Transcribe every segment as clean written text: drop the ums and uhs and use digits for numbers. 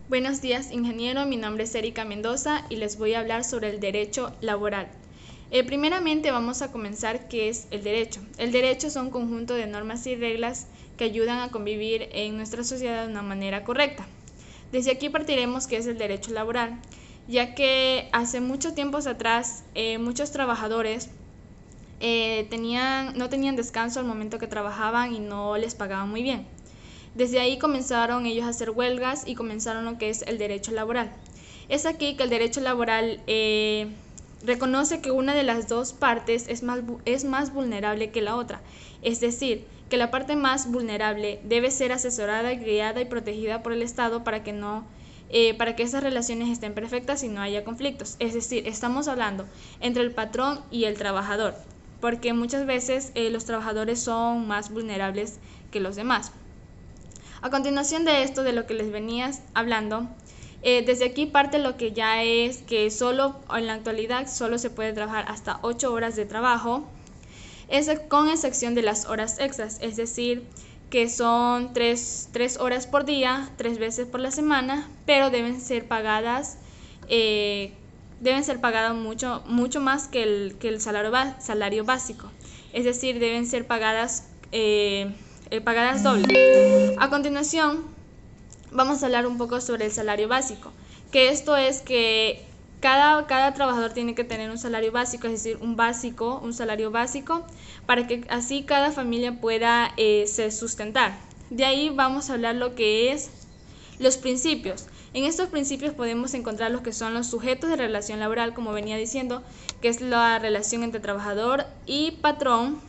Buenos días, ingeniero. Mi nombre es Erika Mendoza y les voy a hablar sobre el derecho laboral. Primeramente vamos a comenzar qué es el derecho. El derecho es un conjunto de normas y reglas que ayudan a convivir en nuestra sociedad de una manera correcta. Desde aquí partiremos qué es el derecho laboral, ya que hace muchos tiempos atrás muchos trabajadores no tenían descanso al momento que trabajaban y no les pagaban muy bien. Desde ahí comenzaron ellos a hacer huelgas y comenzaron lo que es el derecho laboral. Es aquí que el derecho laboral reconoce que una de las dos partes es más vulnerable que la otra, es decir, que la parte más vulnerable debe ser asesorada, guiada y protegida por el Estado para que esas relaciones estén perfectas y no haya conflictos. Es decir, estamos hablando entre el patrón y el trabajador, porque muchas veces los trabajadores son más vulnerables que los demás. A continuación de esto, de lo que les venía hablando, desde aquí parte lo que ya es que solo en la actualidad solo se puede trabajar hasta 8 horas de trabajo, con excepción de las horas extras, es decir, que son 3 horas por día, 3 veces por la semana, pero deben ser pagadas mucho más que el salario básico, es decir, deben ser pagadas doble. A continuación, vamos a hablar un poco sobre el salario básico, que esto es que cada trabajador tiene que tener un salario básico, es decir, un salario básico, para que así cada familia pueda se sustentar. De ahí vamos a hablar lo que es los principios. En estos principios podemos encontrar lo que son los sujetos de relación laboral, como venía diciendo, que es la relación entre trabajador y patrón,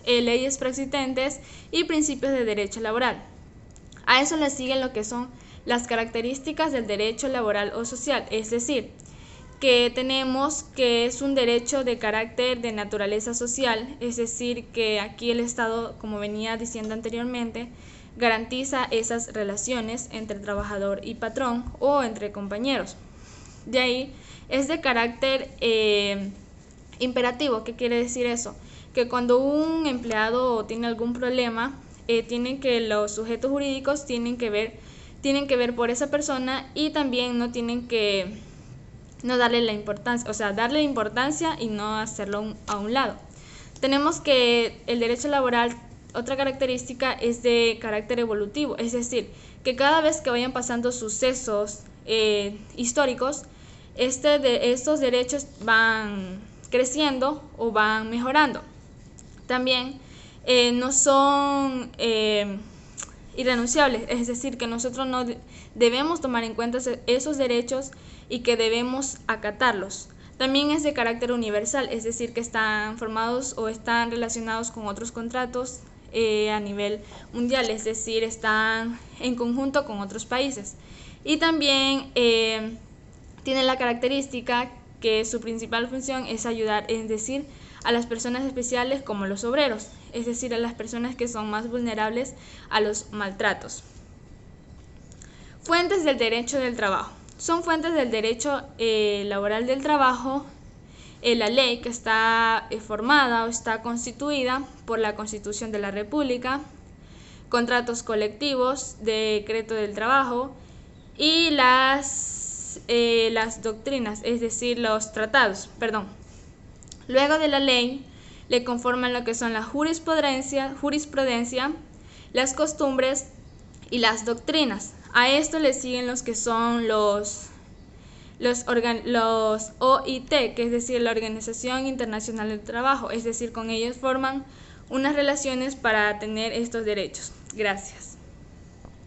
leyes preexistentes y principios de derecho laboral. A eso le siguen lo que son las características del derecho laboral o social, es decir, que tenemos que es un derecho de carácter de naturaleza social, es decir, que aquí el Estado, como venía diciendo anteriormente, garantiza esas relaciones entre trabajador y patrón o entre compañeros. De ahí es de carácter imperativo. ¿Qué quiere decir eso? Que cuando un empleado tiene algún problema, los sujetos jurídicos tienen que ver por esa persona y también no tienen que no darle la importancia, o sea, darle importancia y no hacerlo a un lado. Tenemos que el derecho laboral, otra característica es de carácter evolutivo, es decir, que cada vez que vayan pasando sucesos históricos, estos derechos van creciendo o van mejorando. También no son irrenunciables, es decir, que nosotros no debemos tomar en cuenta esos derechos y que debemos acatarlos. También es de carácter universal, es decir, que están formados o están relacionados con otros contratos a nivel mundial, es decir, están en conjunto con otros países. Y también tiene la característica que su principal función es ayudar, es decir, a las personas especiales como los obreros, es decir, a las personas que son más vulnerables a los maltratos. Fuentes del derecho del trabajo. Son fuentes del derecho laboral del trabajo la ley que está formada o está constituida por la Constitución de la República, contratos colectivos, decreto del trabajo y las doctrinas, es decir, los tratados, Luego de la ley le conforman lo que son la jurisprudencia, las costumbres y las doctrinas. A esto le siguen los que son los OIT, que es decir, la Organización Internacional del Trabajo, es decir, con ellos forman unas relaciones para tener estos derechos. Gracias.